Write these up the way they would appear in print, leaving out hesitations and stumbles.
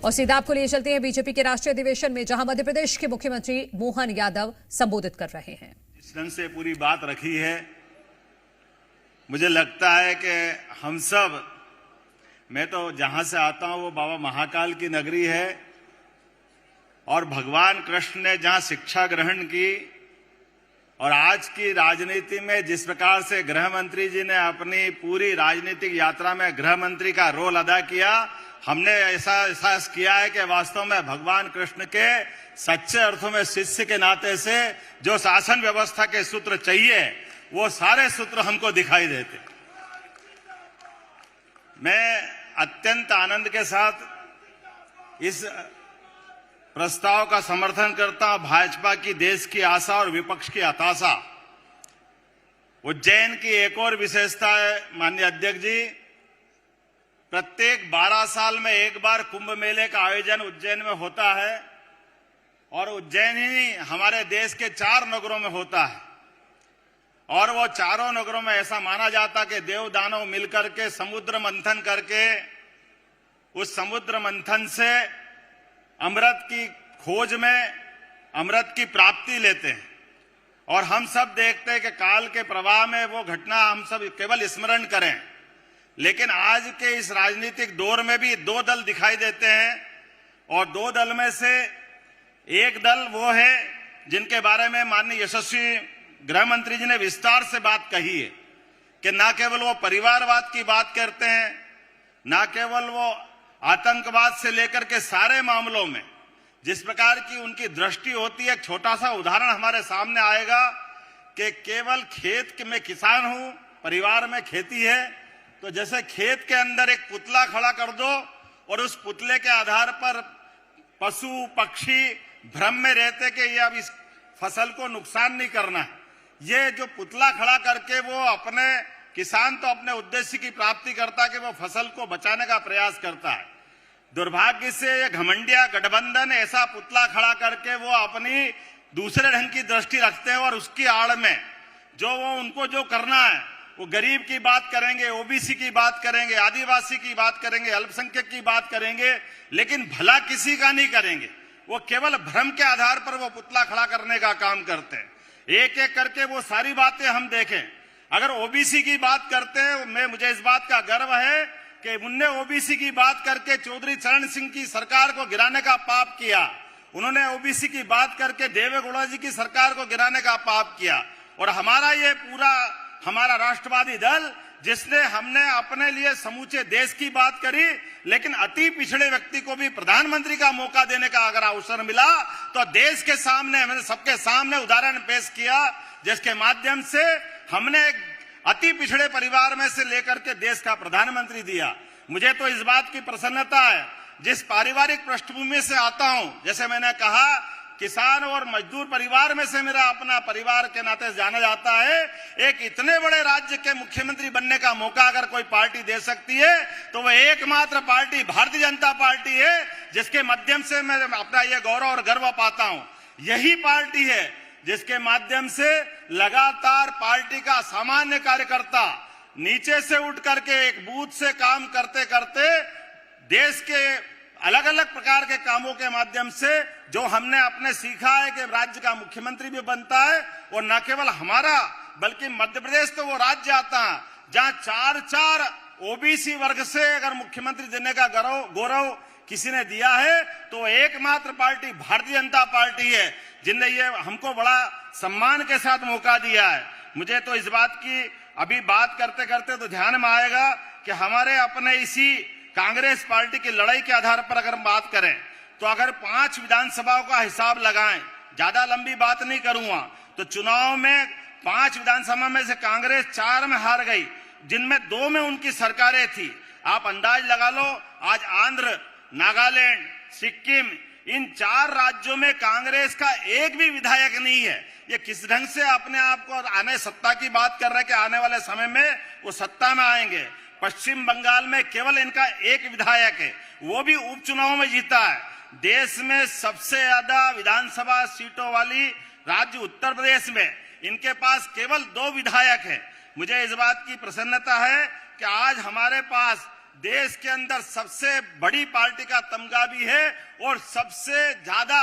और सीधा आपको लिए चलते हैं बीजेपी के राष्ट्रीय अधिवेशन में, जहां मध्य प्रदेश के मुख्यमंत्री मोहन यादव संबोधित कर रहे हैं। जिस ढंग से पूरी बात रखी है, मुझे लगता है कि हम सब, मैं तो जहां से आता हूं वो बाबा महाकाल की नगरी है और भगवान कृष्ण ने जहां शिक्षा ग्रहण की और आज की राजनीति में जिस प्रकार से गृह मंत्री जी ने अपनी पूरी राजनीतिक यात्रा में गृह मंत्री का रोल अदा किया, हमने ऐसा एहसास किया है कि वास्तव में भगवान कृष्ण के सच्चे अर्थों में शिष्य के नाते से जो शासन व्यवस्था के सूत्र चाहिए वो सारे सूत्र हमको दिखाई देते। मैं अत्यंत आनंद के साथ इस प्रस्ताव का समर्थन करता हूं। भाजपा की देश की आशा और विपक्ष की हताशा। उज्जैन की एक और विशेषता है माननीय अध्यक्ष जी, प्रत्येक 12 साल में एक बार कुंभ मेले का आयोजन उज्जैन में होता है और उज्जैन ही हमारे देश के 4 नगरों में होता है और वो चारों नगरों में ऐसा माना जाता कि देव दानव मिलकर के समुद्र मंथन करके उस समुद्र मंथन से अमृत की खोज में अमृत की प्राप्ति लेते हैं और हम सब देखते हैं कि काल के प्रवाह में वो घटना हम सब केवल स्मरण करें। लेकिन आज के इस राजनीतिक दौर में भी 2 दल दिखाई देते हैं और 2 दल में से एक दल वो है जिनके बारे में माननीय यशस्वी गृह मंत्री जी ने विस्तार से बात कही है कि न केवल वो परिवारवाद की बात करते हैं, न केवल वो आतंकवाद से लेकर के सारे मामलों में जिस प्रकार की उनकी दृष्टि होती है। एक छोटा सा उदाहरण हमारे सामने आएगा कि केवल खेत में किसान हूं, परिवार में खेती है, तो जैसे खेत के अंदर एक पुतला खड़ा कर दो और उस पुतले के आधार पर पशु पक्षी भ्रम में रहते कि ये अब इस फसल को नुकसान नहीं करना है। ये जो पुतला खड़ा करके वो अपने किसान तो अपने उद्देश्य की प्राप्ति करता है कि वो फसल को बचाने का प्रयास करता है। दुर्भाग्य से ये घमंडिया गठबंधन ऐसा पुतला खड़ा करके वो अपनी दूसरे ढंग की दृष्टि रखते हैं और उसकी आड़ में जो वो उनको जो करना है वो गरीब की बात करेंगे, ओबीसी की बात करेंगे, आदिवासी की बात करेंगे, अल्पसंख्यक की बात करेंगे, लेकिन भला किसी का नहीं करेंगे। वो केवल भ्रम के आधार पर वो पुतला खड़ा करने का काम करते हैं। एक एक करके वो सारी बातें हम देखें। अगर ओबीसी की बात करते हैं, मुझे इस बात का गर्व है कि उनने ओबीसी की बात करके चौधरी चरण सिंह की सरकार को गिराने का पाप किया। उन्होंने ओबीसी की बात करके देवेगौड़ा जी की सरकार को गिराने का पाप किया। और हमारा ये पूरा हमारा राष्ट्रवादी दल जिसने हमने अपने लिए समूचे देश की बात करी, लेकिन अति पिछड़े व्यक्ति को भी प्रधानमंत्री का मौका देने का अगर अवसर मिला तो देश के सामने हमने सबके सामने उदाहरण पेश किया, जिसके माध्यम से हमने अति पिछड़े परिवार में से लेकर के देश का प्रधानमंत्री दिया। मुझे तो इस बात की प्रसन्नता है, जिस पारिवारिक पृष्ठभूमि से आता हूं, जैसे मैंने कहा किसान और मजदूर परिवार में से मेरा अपना परिवार के नाते जाना जाता है। एक इतने बड़े राज्य के मुख्यमंत्री बनने का मौका अगर कोई पार्टी दे सकती है तो वह एकमात्र पार्टी भारतीय जनता पार्टी है, जिसके माध्यम से मैं अपना यह गौरव और गर्व पाता हूं। यही पार्टी है जिसके माध्यम से लगातार पार्टी का सामान्य कार्यकर्ता नीचे से उठ करके एक बूथ से काम करते करते देश के अलग अलग प्रकार के कामों के माध्यम से जो हमने अपने सीखा है कि राज्य का मुख्यमंत्री भी बनता है। और न केवल हमारा बल्कि मध्य प्रदेश तो वो राज्य आता है जहां 4 ओबीसी वर्ग से अगर मुख्यमंत्री देने का गौरव किसी ने दिया है तो एकमात्र पार्टी भारतीय जनता पार्टी है, जिनने ये हमको बड़ा सम्मान के साथ मौका दिया है। मुझे तो इस बात की अभी बात करते करते तो ध्यान में आएगा कि हमारे अपने इसी कांग्रेस पार्टी की लड़ाई के आधार पर अगर हम बात करें तो अगर 5 विधानसभाओं का हिसाब लगाएं, ज्यादा लंबी बात नहीं करूंगा, तो चुनाव में 5 विधानसभा में से कांग्रेस 4 में हार गई, जिनमें 2 में उनकी सरकारें थी। आप अंदाज लगा लो, आज आंध्र, नागालैंड, सिक्किम, इन 4 राज्यों में कांग्रेस का एक भी विधायक नहीं है। ये किस ढंग से अपने आप को आने सत्ता की बात कर रहे हैं कि आने वाले समय में वो सत्ता में आएंगे। पश्चिम बंगाल में केवल इनका एक विधायक है, वो भी उपचुनाव में जीता है। देश में सबसे ज्यादा विधानसभा सीटों वाली राज्य उत्तर प्रदेश में इनके पास केवल 2 विधायक हैं। मुझे इस बात की प्रसन्नता है कि आज हमारे पास देश के अंदर सबसे बड़ी पार्टी का तमगा भी है और सबसे ज्यादा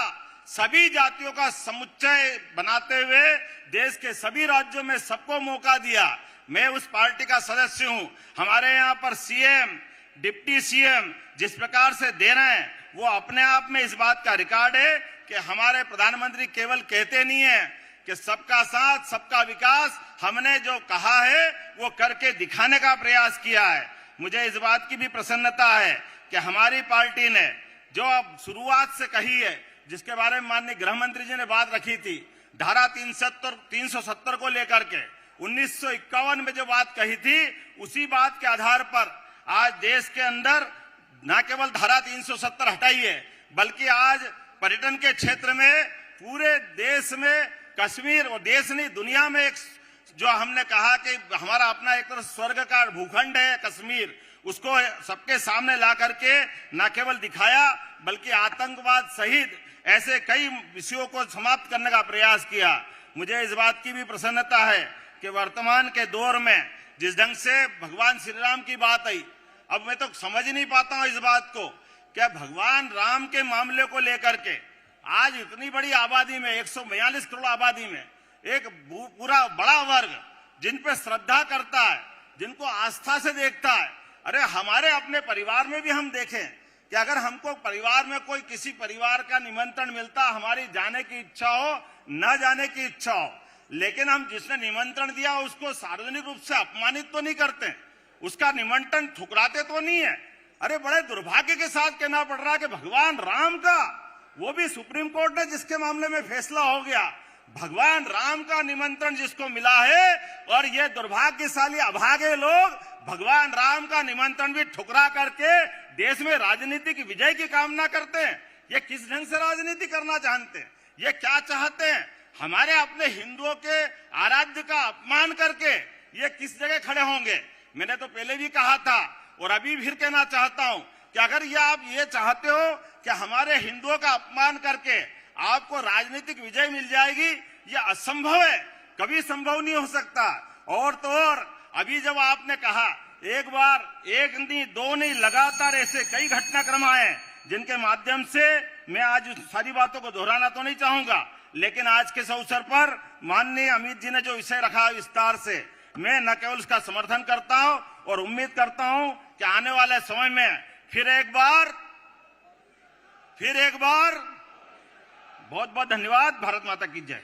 सभी जातियों का समुच्चय बनाते हुए देश के सभी राज्यों में सबको मौका दिया। मैं उस पार्टी का सदस्य हूं। हमारे यहाँ पर सीएम, डिप्टी सीएम जिस प्रकार से दे रहे हैं वो अपने आप में इस बात का रिकॉर्ड है कि हमारे प्रधानमंत्री केवल कहते नहीं है कि सबका साथ सबका विकास, हमने जो कहा है वो करके दिखाने का प्रयास किया है। मुझे इस बात की भी प्रसन्नता है कि हमारी पार्टी ने जो अब शुरुआत से कही है, जिसके बारे में माननीय गृह मंत्री जी ने बात रखी थी, धारा 370 को लेकर के 1951 में जो बात कही थी, उसी बात के आधार पर आज देश के अंदर न केवल धारा 370 हटाई है, बल्कि आज पर्यटन के क्षेत्र में पूरे देश में कश्मीर, और देश नहीं दुनिया में एक जो हमने कहा कि हमारा अपना एक तरह स्वर्ग का भूखंड है कश्मीर, उसको सबके सामने ला करके न केवल दिखाया बल्कि आतंकवाद सहित ऐसे कई विषयों को समाप्त करने का प्रयास किया। मुझे इस बात की भी प्रसन्नता है कि वर्तमान के दौर में जिस ढंग से भगवान श्री राम की बात आई, अब मैं तो समझ नहीं पाता हूं इस बात को, क्या भगवान राम के मामले को लेकर के आज इतनी बड़ी आबादी में 142 करोड़ आबादी में एक पूरा बड़ा वर्ग जिन पे श्रद्धा करता है, जिनको आस्था से देखता है, अरे हमारे अपने परिवार में भी हम देखें कि अगर हमको परिवार में कोई किसी परिवार का निमंत्रण मिलता, हमारी जाने की इच्छा हो, न जाने की इच्छा हो, लेकिन हम जिसने निमंत्रण दिया उसको सार्वजनिक रूप से अपमानित तो नहीं करते, उसका निमंत्रण ठुकराते तो नहीं है। अरे बड़े दुर्भाग्य के साथ कहना पड़ रहा है कि भगवान राम का, वो भी सुप्रीम कोर्ट ने जिसके मामले में फैसला हो गया, भगवान राम का निमंत्रण जिसको मिला है, और ये दुर्भाग्यशाली अभागे लोग भगवान राम का निमंत्रण भी ठुकरा करके देश में राजनीतिक विजय की कामना करते हैं। ये किस ढंग से राजनीति करना चाहते हैं? ये क्या चाहते हैं? हमारे अपने हिंदुओं के आराध्य का अपमान करके ये किस जगह खड़े होंगे? मैंने तो पहले भी कहा था और अभी फिर कहना चाहता हूं कि अगर ये आप ये चाहते हो कि हमारे हिंदुओं का अपमान करके आपको राजनीतिक विजय मिल जाएगी, ये असंभव है, कभी संभव नहीं हो सकता। और तो और अभी जब आपने कहा एक बार, एक नहीं दो नहीं, लगातार ऐसे कई घटनाक्रम आए जिनके माध्यम से मैं आज सारी बातों को दोहराना तो नहीं चाहूंगा, लेकिन आज के इस अवसर पर माननीय अमित जी ने जो विषय रखा विस्तार से, मैं न केवल उसका समर्थन करता हूं और उम्मीद करता हूं कि आने वाले समय में फिर एक बार बहुत बहुत धन्यवाद। भारत माता की जय।